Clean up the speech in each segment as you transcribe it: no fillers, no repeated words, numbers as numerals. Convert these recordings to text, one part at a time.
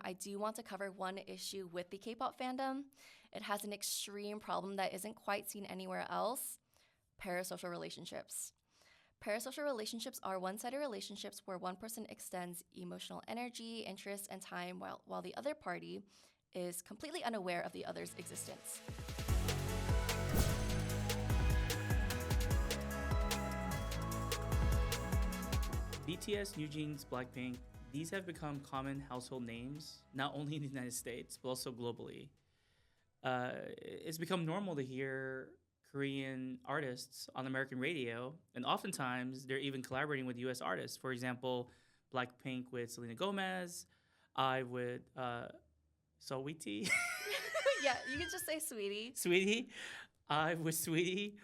I do want to cover one issue with the K-pop fandom. It has an extreme problem that isn't quite seen anywhere else: parasocial relationships. Parasocial relationships are one-sided relationships where one person extends emotional energy, interest, and time while the other party is completely unaware of the other's existence. BTS, New Jeans, Blackpink, these have become common household names, not only in the United States, but also globally. It's become normal to hear Korean artists on American radio, and oftentimes they're even collaborating with US artists. For example, Blackpink with Selena Gomez, I with Sweetie, Yeah, you can just say sweetie. Sweetie, I with Sweetie,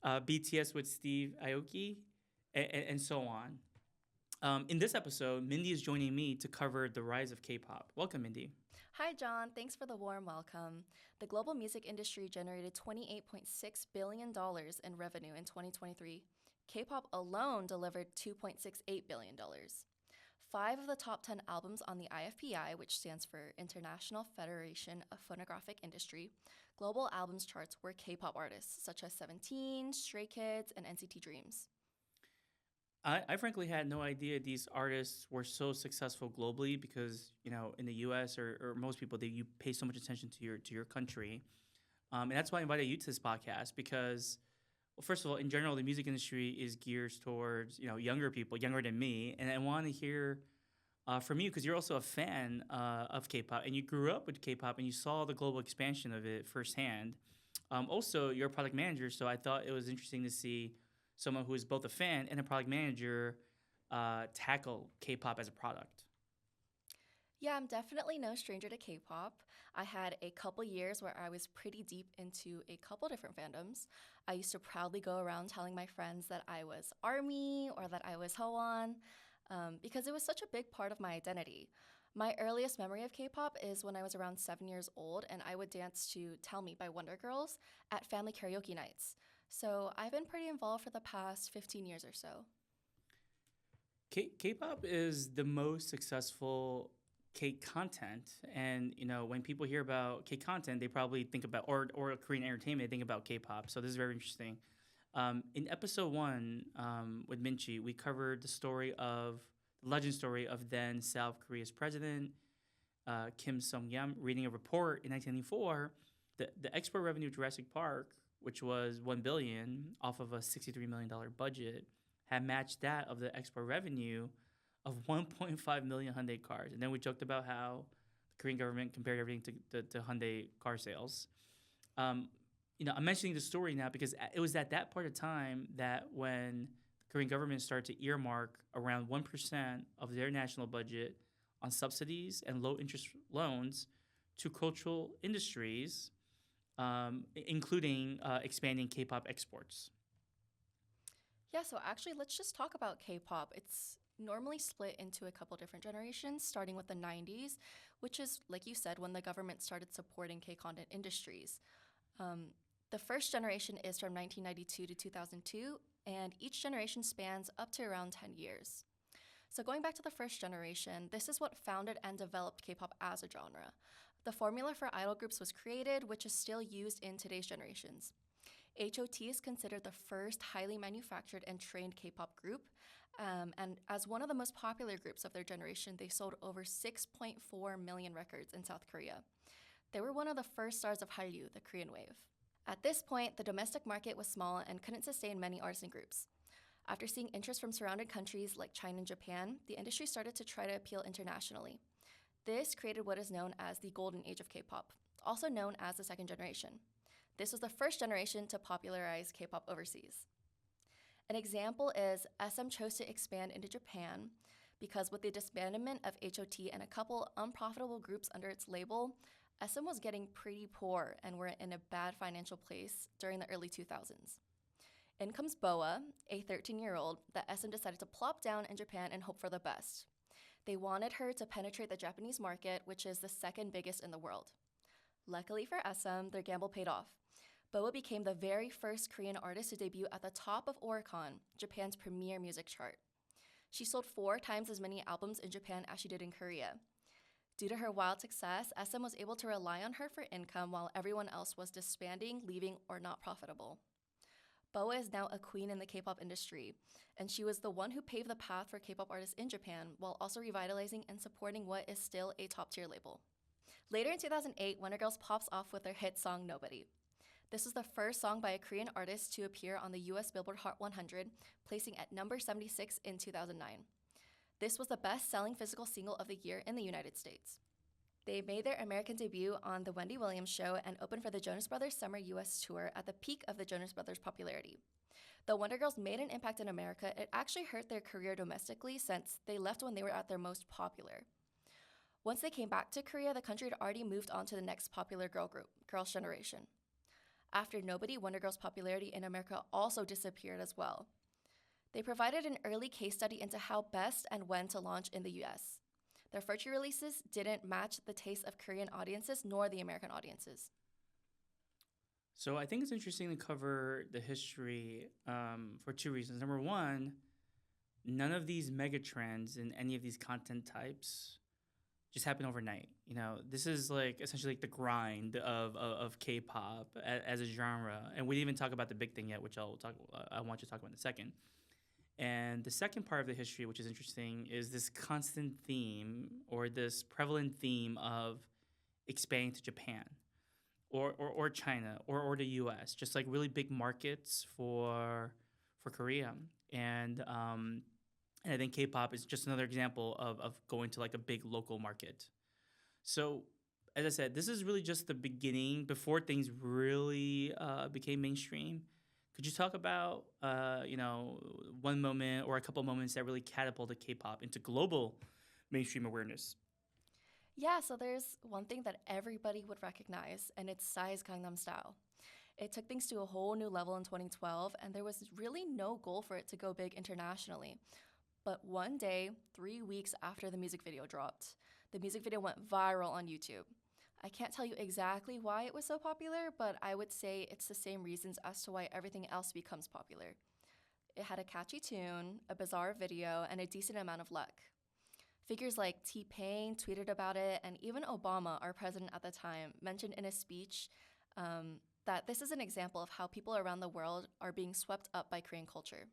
BTS with Steve Aoki, and so on. In this episode, Mindy is joining me to cover the rise of K-pop. Welcome, Mindy. Hi, John. Thanks for the warm welcome. The global music industry generated $28.6 billion in revenue in 2023. K-pop alone delivered $2.68 billion. Five of the top 10 albums on the IFPI, which stands for International Federation of Phonographic Industry, global albums charts were K-pop artists such as 17, Stray Kids, and NCT Dreams. I frankly had no idea these artists were so successful globally because, in the US or most people, you pay so much attention to your country. And that's why I invited you to this podcast because, well, first of all, in general, the music industry is geared towards, younger people, younger than me. And I want to hear from you because you're also a fan of K-pop and you grew up with K-pop and you saw the global expansion of it firsthand. Also, you're a product manager, so I thought it was interesting to see someone who is both a fan and a product manager tackle K-pop as a product. Yeah, I'm definitely no stranger to K-pop. I had a couple years where I was pretty deep into a couple different fandoms. I used to proudly go around telling my friends that I was ARMY or that I was Hoan because it was such a big part of my identity. My earliest memory of K-pop is when I was around 7 years old and I would dance to Tell Me by Wonder Girls at family karaoke nights. So I've been pretty involved for the past 15 years or so. K-pop is the most successful K-content. And, when people hear about K-content, they probably think about, or Korean entertainment, they think about K-pop. So this is very interesting. In episode 1 with Minchi, we covered the legend story of then South Korea's president, Kim Sung-yam, reading a report in 1994. The export revenue of Jurassic Park, which was $1 billion off of a $63 million budget, had matched that of the export revenue of 1.5 million Hyundai cars. And then we joked about how the Korean government compared everything to Hyundai car sales. I'm mentioning the story now because it was at that part of time that when the Korean government started to earmark around 1% of their national budget on subsidies and low interest loans to cultural industries, including expanding K-pop exports. Yeah, so actually, let's just talk about K-pop. It's normally split into a couple different generations, starting with the 90s, which is, like you said, when the government started supporting K-content industries. The first generation is from 1992 to 2002, and each generation spans up to around 10 years. So going back to the first generation, this is what founded and developed K-pop as a genre. The formula for idol groups was created, which is still used in today's generations. HOT is considered the first highly manufactured and trained K-pop group, and as one of the most popular groups of their generation, they sold over 6.4 million records in South Korea. They were one of the first stars of Hallyu, the Korean wave. At this point, the domestic market was small and couldn't sustain many artists and groups. After seeing interest from surrounding countries like China and Japan, the industry started to try to appeal internationally. This created what is known as the golden age of K-pop, also known as the second generation. This was the first generation to popularize K-pop overseas. An example is SM chose to expand into Japan because with the disbandment of HOT and a couple unprofitable groups under its label, SM was getting pretty poor and were in a bad financial place during the early 2000s. In comes Boa, a 13-year-old that SM decided to plop down in Japan and hope for the best. They wanted her to penetrate the Japanese market, which is the second biggest in the world. Luckily for SM, their gamble paid off. Boa became the very first Korean artist to debut at the top of Oricon, Japan's premier music chart. She sold 4 times as many albums in Japan as she did in Korea. Due to her wild success, SM was able to rely on her for income while everyone else was disbanding, leaving, or not profitable. Boa is now a queen in the K-pop industry, and she was the one who paved the path for K-pop artists in Japan while also revitalizing and supporting what is still a top-tier label. Later in 2008, Wonder Girls pops off with their hit song Nobody. This was the first song by a Korean artist to appear on the US Billboard Hot 100, placing at number 76 in 2009. This was the best-selling physical single of the year in the United States. They made their American debut on The Wendy Williams Show and opened for the Jonas Brothers Summer US Tour at the peak of the Jonas Brothers' popularity. Though Wonder Girls made an impact in America, it actually hurt their career domestically since they left when they were at their most popular. Once they came back to Korea, the country had already moved on to the next popular girl group, Girls' Generation. After Nobody, Wonder Girls' popularity in America also disappeared as well. They provided an early case study into how best and when to launch in the US. Their first releases didn't match the taste of Korean audiences nor the American audiences. So I think it's interesting to cover the history for two reasons. Number one, none of these mega trends in any of these content types just happen overnight. You know, this is like essentially like the grind of K-pop as a genre, and we didn't even talk about the big thing yet, which I want you to talk about in a second. And the second part of the history, which is interesting, is this constant theme or this prevalent theme of expanding to Japan or China or the US, just like really big markets for Korea. And I think K-pop is just another example of going to like a big local market. So, as I said, this is really just the beginning before things really became mainstream. Could you talk about, one moment or a couple moments that really catapulted K-pop into global mainstream awareness? Yeah, so there's one thing that everybody would recognize, and it's Psy's Gangnam Style. It took things to a whole new level in 2012, and there was really no goal for it to go big internationally. But one day, 3 weeks after the music video dropped, the music video went viral on YouTube. I can't tell you exactly why it was so popular, but I would say it's the same reasons as to why everything else becomes popular. It had a catchy tune, a bizarre video, and a decent amount of luck. Figures like T-Pain tweeted about it, and even Obama, our president at the time, mentioned in a speech that this is an example of how people around the world are being swept up by Korean culture.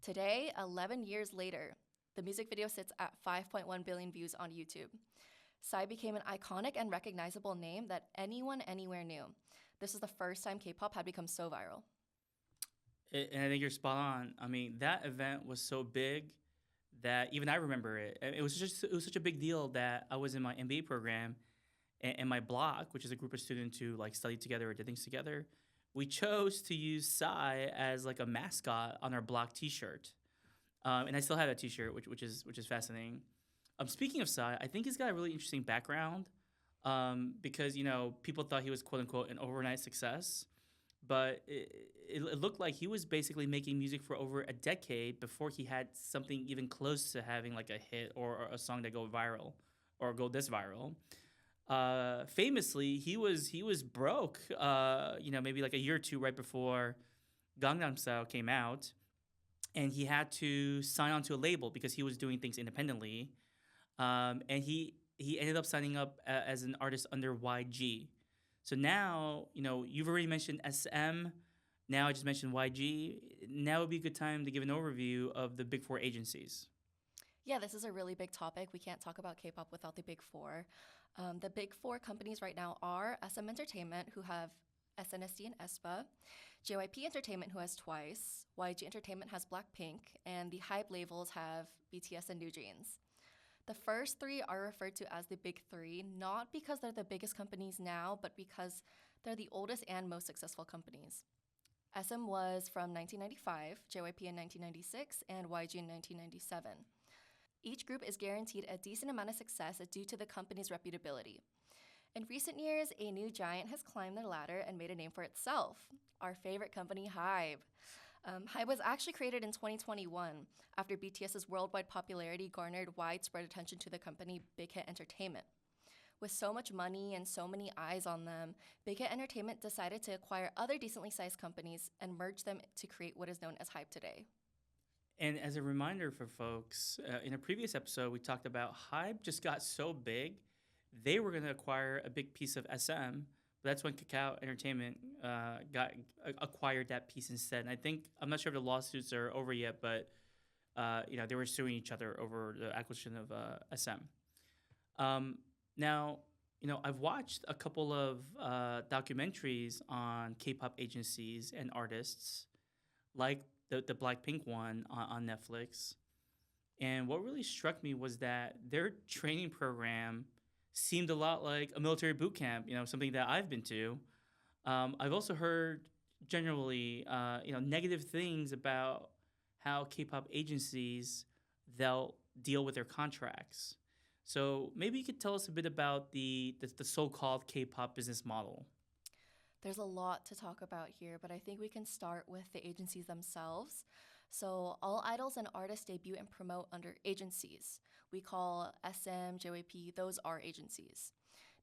Today, 11 years later, the music video sits at 5.1 billion views on YouTube. Psy became an iconic and recognizable name that anyone anywhere knew. This is the first time K-pop had become so viral. And I think you're spot on. I mean, that event was so big that even I remember it. It was such a big deal that I was in my MBA program, and my block, which is a group of students who like studied together or did things together, we chose to use Psy as like a mascot on our block T-shirt, and I still have that T-shirt, which is fascinating. Speaking of Psy, I think he's got a really interesting background, because people thought he was quote unquote an overnight success, but it looked like he was basically making music for over a decade before he had something even close to having like a hit or a song that go viral or go this viral. Famously, he was broke. Maybe like a year or two right before Gangnam Style came out, and he had to sign on to a label because he was doing things independently. And he ended up signing up as an artist under YG. So now, you've already mentioned SM. Now I just mentioned YG. Now would be a good time to give an overview of the big four agencies. Yeah, this is a really big topic. We can't talk about K-pop without the big four. The big four companies right now are SM Entertainment, who have SNSD and aespa, JYP Entertainment, who has Twice, YG Entertainment has Blackpink, and the hype labels have BTS and New Jeans. The first three are referred to as the big three, not because they're the biggest companies now, but because they're the oldest and most successful companies. SM was from 1995, JYP in 1996, and YG in 1997. Each group is guaranteed a decent amount of success due to the company's reputability. In recent years, a new giant has climbed the ladder and made a name for itself, our favorite company, HYBE. HYBE was actually created in 2021 after BTS's worldwide popularity garnered widespread attention to the company Big Hit Entertainment. With so much money and so many eyes on them, Big Hit Entertainment decided to acquire other decently sized companies and merge them to create what is known as HYBE today. And as a reminder for folks, in a previous episode, we talked about Hype just got so big they were going to acquire a big piece of SM. But that's when Kakao Entertainment got acquired that piece instead. And I think I'm not sure if the lawsuits are over yet, but they were suing each other over the acquisition of SM. Now, I've watched a couple of documentaries on K-pop agencies and artists, like the Blackpink one on Netflix. And what really struck me was that their training program seemed a lot like a military boot camp, something that I've been to. I've also heard generally, negative things about how K-pop agencies they'll deal with their contracts. So maybe you could tell us a bit about the so-called K-pop business model. There's a lot to talk about here, but I think we can start with the agencies themselves. So, all idols and artists debut and promote under agencies. We call SM, JYP, those are agencies.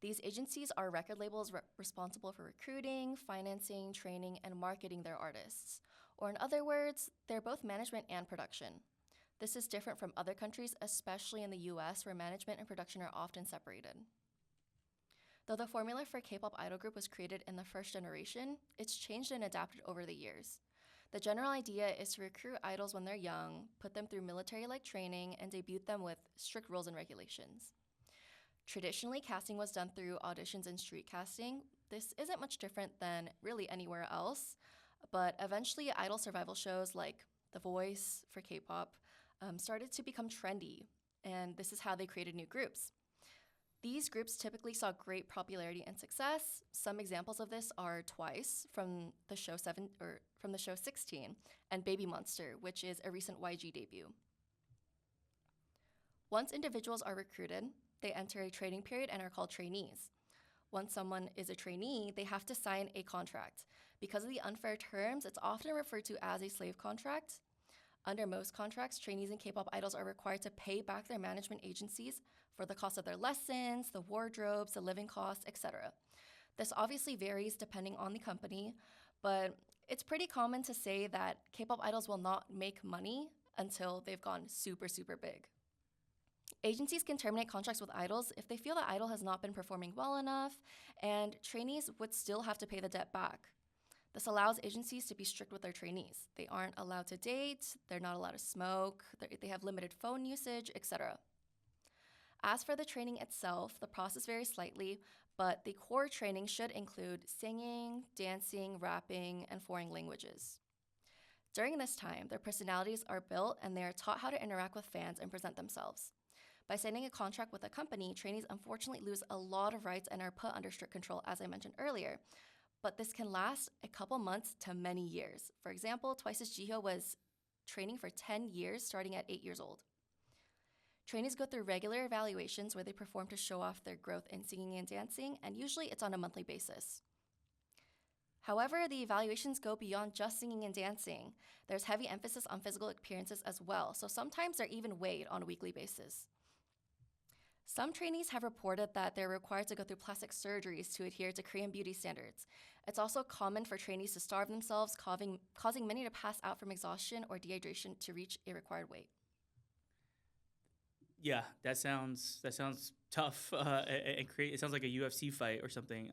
These agencies are record labels responsible for recruiting, financing, training, and marketing their artists. Or, in other words, they're both management and production. This is different from other countries, especially in the US, where management and production are often separated. Though the formula for K-pop idol group was created in the first generation, it's changed and adapted over the years. The general idea is to recruit idols when they're young, put them through military-like training, and debut them with strict rules and regulations. Traditionally, casting was done through auditions and street casting. This isn't much different than really anywhere else, but eventually idol survival shows like The Voice for K-pop started to become trendy, and this is how they created new groups. These groups typically saw great popularity and success. Some examples of this are Twice from the show 16 and Baby Monster, which is a recent YG debut. Once individuals are recruited, they enter a training period and are called trainees. Once someone is a trainee, they have to sign a contract. Because of the unfair terms, it's often referred to as a slave contract. Under most contracts, trainees and K-pop idols are required to pay back their management agencies for the cost of their lessons, the wardrobes, the living costs, etc. This obviously varies depending on the company, but it's pretty common to say that K-pop idols will not make money until they've gone super, super big. Agencies can terminate contracts with idols if they feel the idol has not been performing well enough, and trainees would still have to pay the debt back. This allows agencies to be strict with their trainees. They aren't allowed to date, they're not allowed to smoke, they have limited phone usage, etc. As for the training itself, the process varies slightly, but the core training should include singing, dancing, rapping, and foreign languages. During this time, their personalities are built and they are taught how to interact with fans and present themselves. By signing a contract with a company, trainees unfortunately lose a lot of rights and are put under strict control, as I mentioned earlier. But this can last a couple months to many years. For example, Twice's Jihyo was training for 10 years, starting at 8 years old. Trainees go through regular evaluations where they perform to show off their growth in singing and dancing, and usually it's on a monthly basis. However, the evaluations go beyond just singing and dancing. There's heavy emphasis on physical appearances as well, so sometimes they're even weighed on a weekly basis. Some trainees have reported that they're required to go through plastic surgeries to adhere to Korean beauty standards. It's also common for trainees to starve themselves, causing many to pass out from exhaustion or dehydration to reach a required weight. Yeah, that sounds tough. It sounds like a UFC fight or something.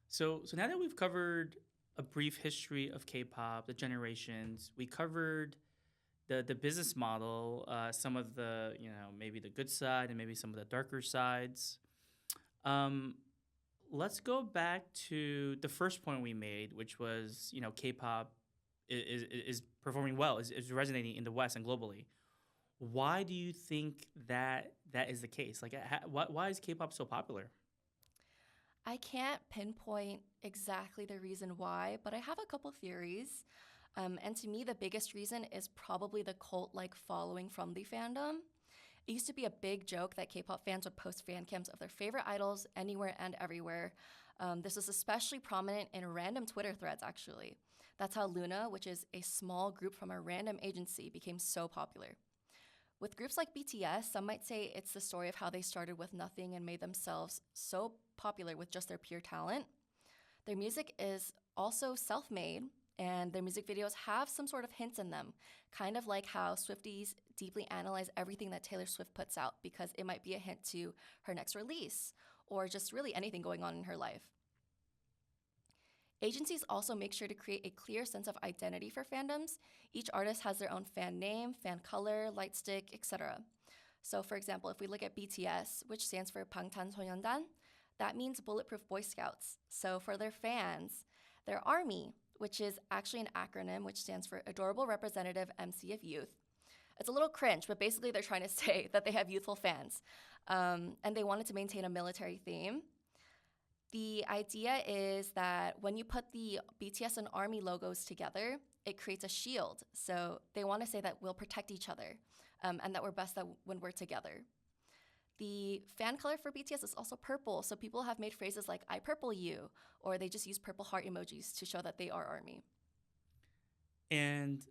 So now that we've covered a brief history of K-pop, the generations, we covered the business model, some of the maybe the good side and maybe some of the darker sides. Let's go back to the first point we made, which was K-pop is performing well, is resonating in the West and globally. Why do you think that is the case? Like, why is K-pop so popular? I can't pinpoint exactly the reason why, but I have a couple theories. And to me, the biggest reason is probably the cult-like following from the fandom. It used to be a big joke that K-pop fans would post fan cams of their favorite idols anywhere and everywhere. This was especially prominent in random Twitter threads, actually. That's how Luna, which is a small group from a random agency, became so popular. With groups like BTS, some might say it's the story of how they started with nothing and made themselves so popular with just their pure talent. Their music is also self-made, and their music videos have some sort of hints in them, kind of like how Swifties deeply analyze everything that Taylor Swift puts out because it might be a hint to her next release or just really anything going on in her life. Agencies also make sure to create a clear sense of identity for fandoms. Each artist has their own fan name, fan color, light stick, etc. So, for example, if we look at BTS, which stands for 방탄소년단, that means Bulletproof Boy Scouts. So, for their fans, their ARMY, which is actually an acronym which stands for Adorable Representative MC of Youth. It's a little cringe, but basically they're trying to say that they have youthful fans. And they wanted to maintain a military theme. The idea is that when you put the BTS and ARMY logos together, it creates a shield. So they want to say that we'll protect each other and that we're best when we're together. The fan color for BTS is also purple, so people have made phrases like "I purple you," or they just use purple heart emojis to show that they are ARMY. And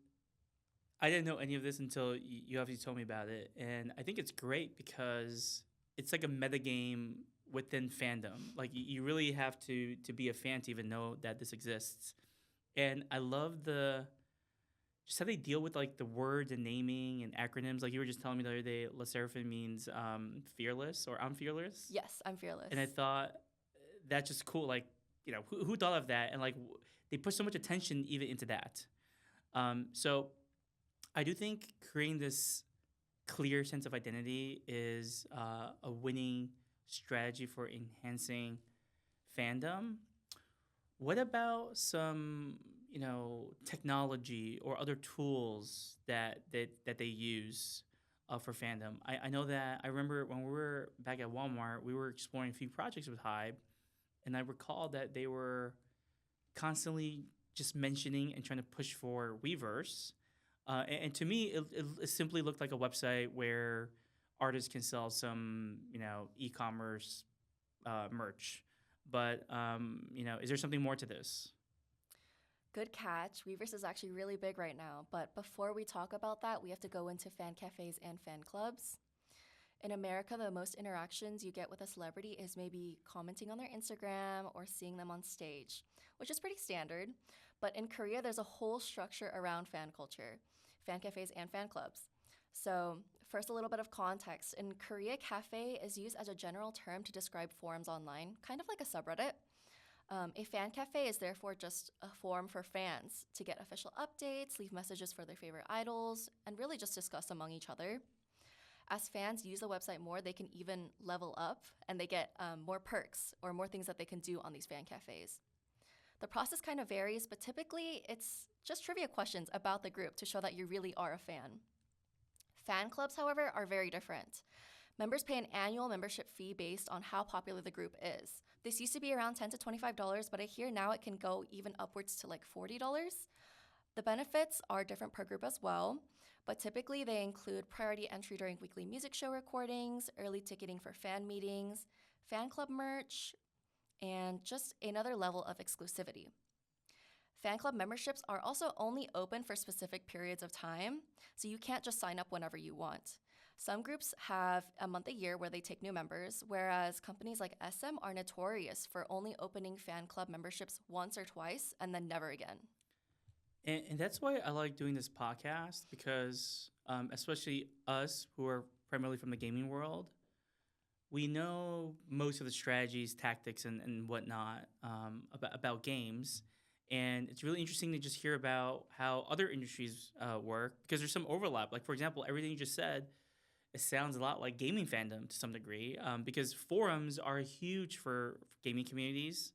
I didn't know any of this until you obviously told me about it, and I think it's great because it's like a metagame within fandom. Like you really have to be a fan to even know that this exists. And I love just how they deal with like the words and naming and acronyms. Like you were just telling me the other day, La Seraphim means fearless or I'm fearless. Yes, I'm fearless. And I thought that's just cool. Like, who thought of that? And like they put so much attention even into that. So I do think creating this clear sense of identity is a winning strategy for enhancing fandom. What about some, technology or other tools that they use for fandom? I know that I remember when we were back at Walmart, we were exploring a few projects with Hybe, and I recall that they were constantly just mentioning and trying to push for Weverse. And to me, it simply looked like a website where artists can sell some, e-commerce merch. But, is there something more to this? Good catch. Weverse is actually really big right now. But before we talk about that, we have to go into fan cafes and fan clubs. In America, the most interactions you get with a celebrity is maybe commenting on their Instagram or seeing them on stage, which is pretty standard. But in Korea, there's a whole structure around fan culture, fan cafes and fan clubs. So, first, a little bit of context. In Korea, cafe is used as a general term to describe forums online, kind of like a subreddit. A fan cafe is therefore just a forum for fans to get official updates, leave messages for their favorite idols, and really just discuss among each other. As fans use the website more, they can even level up and they get more perks or more things that they can do on these fan cafes. The process kind of varies, but typically it's just trivia questions about the group to show that you really are a fan. Fan clubs, however, are very different. Members pay an annual membership fee based on how popular the group is. This used to be around $10 to $25, but I hear now it can go even upwards to like $40. The benefits are different per group as well, but typically they include priority entry during weekly music show recordings, early ticketing for fan meetings, fan club merch, and just another level of exclusivity. Fan club memberships are also only open for specific periods of time, so you can't just sign up whenever you want. Some groups have a month a year where they take new members, whereas companies like SM are notorious for only opening fan club memberships once or twice and then never again. And that's why I like doing this podcast because, especially us who are primarily from the gaming world, we know most of the strategies, tactics, and whatnot about games. And it's really interesting to just hear about how other industries work because there's some overlap. Like, for example, everything you just said, it sounds a lot like gaming fandom to some degree because forums are huge for gaming communities.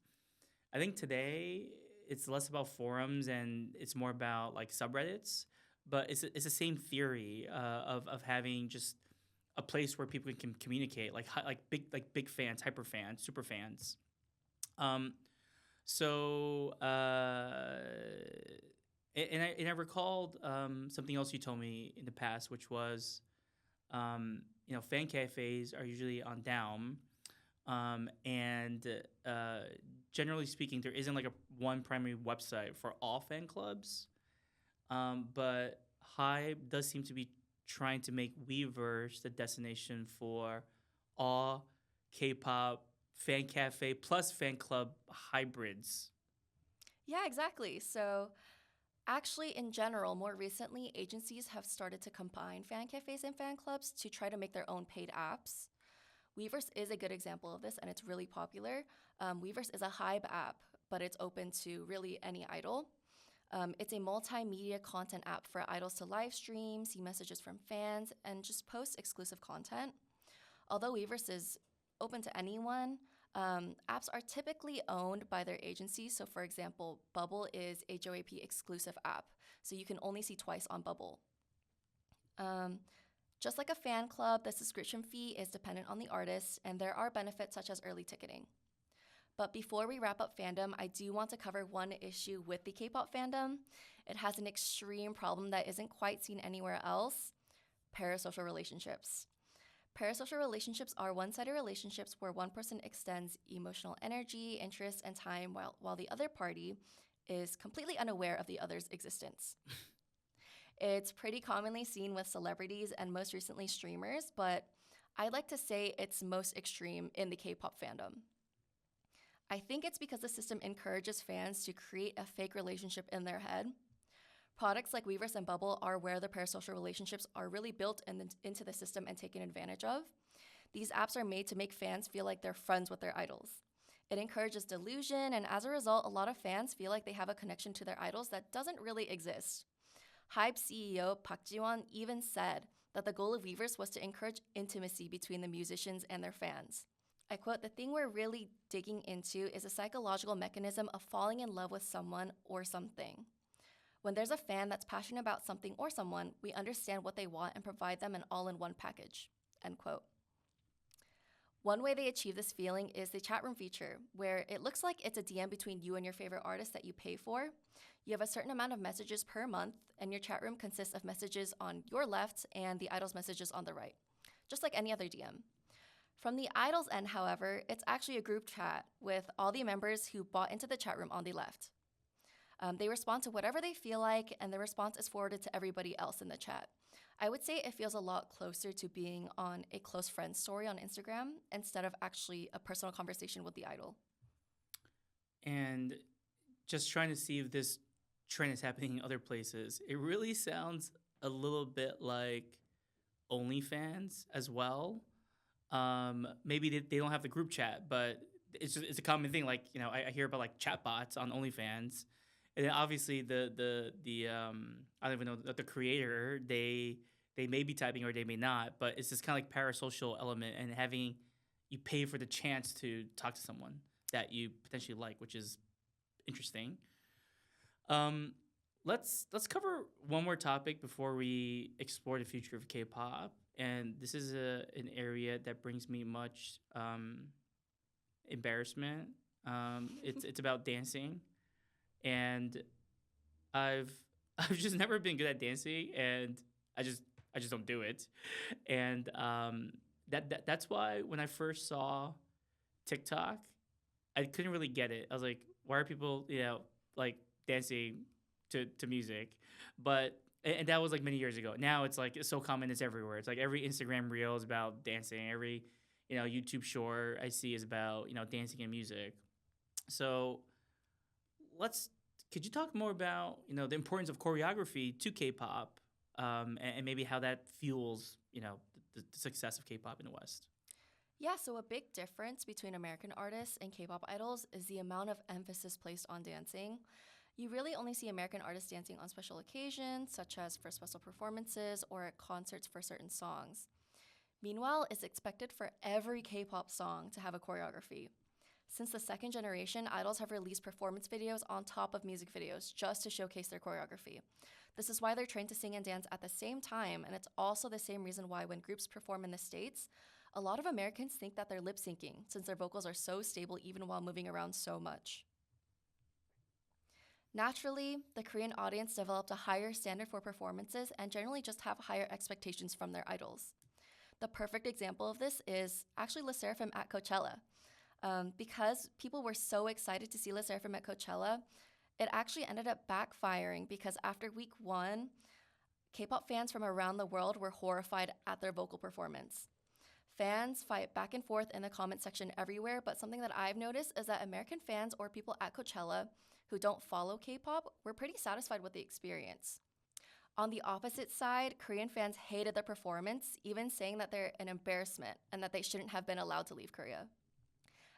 I think today it's less about forums and it's more about like subreddits, but it's the same theory of having just a place where people can communicate, like big fans, hyper fans, super fans. So and I recalled something else you told me in the past, which was fan cafes are usually on Down, and generally speaking, there isn't like a one primary website for all fan clubs, but Hybe does seem to be trying to make Weverse the destination for all K-pop fan cafe plus fan club hybrids. Yeah, exactly. So Actually, in general, more recently, agencies have started to combine fan cafes and fan clubs to try to make their own paid apps. Weverse is a good example of this, and it's really popular. Weverse is a Hybe app, but it's open to really any idol. It's a multimedia content app for idols to live stream, see messages from fans, and just post exclusive content. Although Weverse is open to anyone, apps are typically owned by their agencies. So, for example, Bubble is a JYP exclusive app, so you can only see twice on Bubble. Um, just like a fan club, the subscription fee is dependent on the artist, and there are benefits such as early ticketing. But before we wrap up fandom, I do want to cover one issue with the K pop fandom. It has an extreme problem that isn't quite seen anywhere else: parasocial relationships. Parasocial relationships are one sided relationships where one person extends emotional energy, interest, and time while the other party is completely unaware of the other's existence. It's pretty commonly seen with celebrities and most recently streamers, but I'd like to say it's most extreme in the K pop fandom. I think it's because the system encourages fans to create a fake relationship in their head. Products like Weverse and Bubble are where the parasocial relationships are really built into the system and taken advantage of. These apps are made to make fans feel like they're friends with their idols. It encourages delusion, and as a result, a lot of fans feel like they have a connection to their idols that doesn't really exist. Hybe CEO Park Ji-won even said that the goal of Weverse was to encourage intimacy between the musicians and their fans. I quote, "The thing we're really digging into is a psychological mechanism of falling in love with someone or something. When there's a fan that's passionate about something or someone, we understand what they want and provide them an all-in-one package." End quote. One way they achieve this feeling is the chat room feature, where it looks like it's a DM between you and your favorite artist that you pay for. You have a certain amount of messages per month, and your chat room consists of messages on your left and the idol's messages on the right, just like any other DM. From the idol's end, however, it's actually a group chat with all the members who bought into the chat room on the left. They respond to whatever they feel like, and the response is forwarded to everybody else in the chat. I would say it feels a lot closer to being on a close friend story on Instagram instead of actually a personal conversation with the idol. And just trying to see if this trend is happening in other places, it really sounds a little bit like OnlyFans as well. Maybe they don't have the group chat, but it's a common thing. Like, I hear about like chatbots on OnlyFans, and then obviously the I don't even know the creator, they may be typing or they may not, but it's this kind of like parasocial element and having you pay for the chance to talk to someone that you potentially like, which is interesting. Um, let's cover one more topic before we explore the future of K-pop, and this is an area that brings me much embarrassment. It's about dancing, and I've I've just never been good at dancing, and I just don't do it, and that's why when I first saw TikTok, I couldn't really get it. I was like, why are people, like dancing to music? But and that was like many years ago. Now it's like it's so common, it's everywhere. It's like every Instagram reel is about dancing. Every YouTube short I see is about dancing and music. So let's could you talk more about the importance of choreography to K-pop, and maybe how that fuels the success of K-pop in the West? Yeah, so a big difference between American artists and K pop idols is the amount of emphasis placed on dancing. You really only see American artists dancing on special occasions, such as for special performances or at concerts for certain songs. Meanwhile, it's expected for every K pop song to have a choreography. Since the second generation, idols have released performance videos on top of music videos just to showcase their choreography. This is why they're trained to sing and dance at the same time, and it's also the same reason why when groups perform in the States, a lot of Americans think that they're lip syncing since their vocals are so stable even while moving around so much. Naturally, the Korean audience developed a higher standard for performances and generally just have higher expectations from their idols. The perfect example of this is actually Le Sserafim at Coachella. Because people were so excited to see Le Sserafim at Coachella, it actually ended up backfiring because after week one, K-pop fans from around the world were horrified at their vocal performance. Fans fight back and forth in the comment section everywhere, but something that I've noticed is that American fans or people at Coachella who don't follow K pop were pretty satisfied with the experience. On the opposite side, Korean fans hated the performance, even saying that they're an embarrassment and that they shouldn't have been allowed to leave Korea.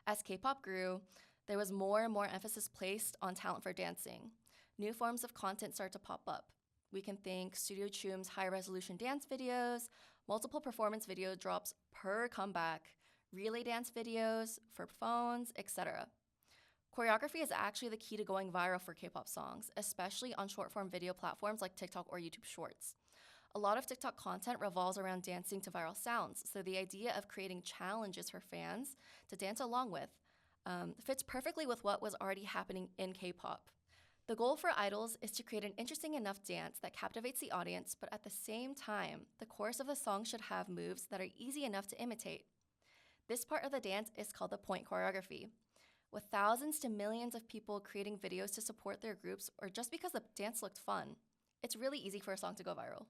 As K pop grew, there was more and more emphasis placed on talent for dancing. New forms of content started to pop up. We can think Studio Choom's high resolution dance videos, multiple performance video drops per comeback, relay dance videos for phones, etc. Choreography is actually the key to going viral for K-pop songs, especially on short-form video platforms like TikTok or YouTube Shorts. A lot of TikTok content revolves around dancing to viral sounds, so the idea of creating challenges for fans to dance along with fits perfectly with what was already happening in K-pop. The goal for idols is to create an interesting enough dance that captivates the audience, but at the same time, the chorus of the song should have moves that are easy enough to imitate. This part of the dance is called the point choreography. With thousands to millions of people creating videos to support their groups or just because the dance looked fun, it's really easy for a song to go viral.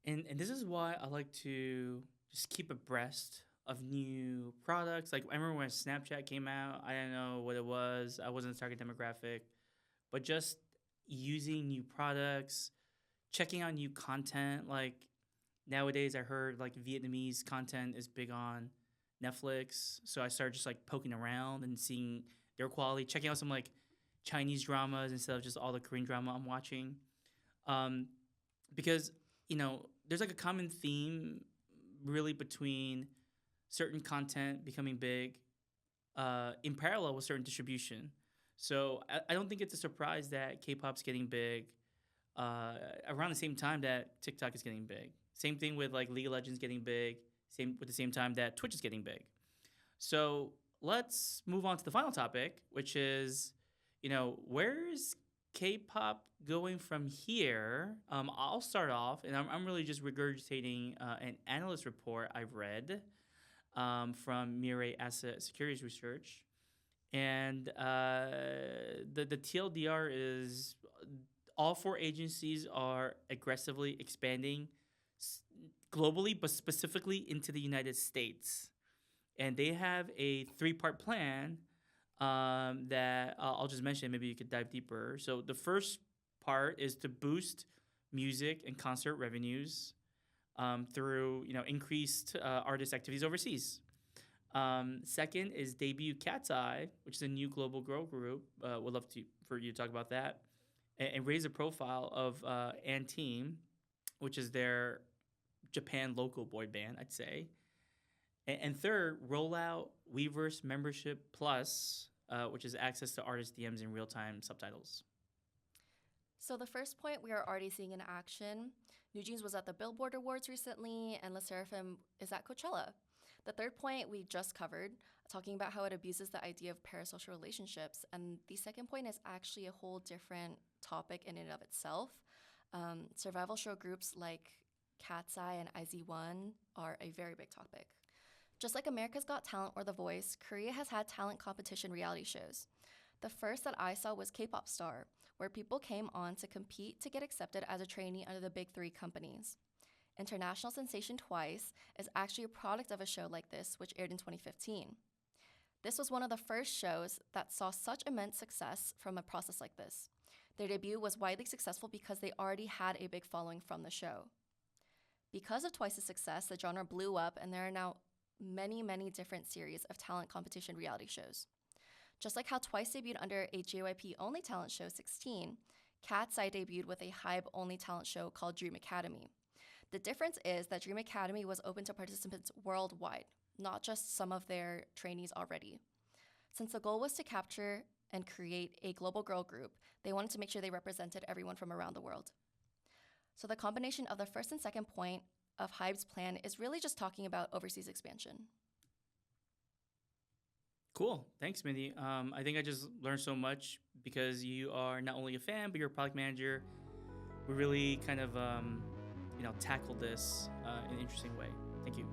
And this is why I like to just keep abreast of new products. Like I remember when Snapchat came out, I didn't know what it was. I wasn't a target demographic, but just using new products, checking out new content. Like nowadays, I heard like Vietnamese content is big on Netflix, so I started just like poking around and seeing their quality, checking out some like Chinese dramas instead of just all the Korean drama I'm watching. Um, because there's like a common theme really between certain content becoming big in parallel with certain distribution. So I don't think it's a surprise that K-pop's getting big around the same time that TikTok is getting big. Same thing with like League of Legends getting big. Same with the same time that Twitch is getting big. So let's move on to the final topic, which is, where's K-pop going from here? I'll start off, and I'm really just regurgitating an analyst report I've read from Mirai Asset Securities Research, and the TLDR is all four agencies are aggressively expanding globally, but specifically into the United States. And they have a three-part plan that I'll just mention. Maybe you could dive deeper. So the first part is to boost music and concert revenues through increased artist activities overseas. Second is debut Cat's Eye, which is a new global girl group. Would love for you to talk about that and raise the profile of and Team, which is their Japan local boy band, I'd say. And third, roll out Weverse Membership Plus, which is access to artist DMs in real-time subtitles. So the first point we are already seeing in action. NewJeans was at the Billboard Awards recently, and LE SSERAFIM is at Coachella. The third point we just covered, talking about how it abuses the idea of parasocial relationships. And the second point is actually a whole different topic in and of itself. Survival show groups like Cat's Eye and IZ*ONE are a very big topic. Just like America's Got Talent or The Voice, Korea has had talent competition reality shows. The first that I saw was K-Pop Star, where people came on to compete to get accepted as a trainee under the big three companies. International sensation Twice is actually a product of a show like this, which aired in 2015. This was one of the first shows that saw such immense success from a process like this. Their debut was widely successful because they already had a big following from the show. Because of Twice's success, the genre blew up, and there are now many, many different series of talent competition reality shows. Just like how Twice debuted under a JYP-only talent show, 16, Cat's Eye debuted with a HYBE-only talent show called Dream Academy. The difference is that Dream Academy was open to participants worldwide, not just some of their trainees already. Since the goal was to capture and create a global girl group, they wanted to make sure they represented everyone from around the world. So the combination of the first and second point of HYBE's plan is really just talking about overseas expansion. Cool. Thanks, Mindy. I think I just learned so much because you are not only a fan, but you're a product manager. We really kind of, tackled this in an interesting way. Thank you.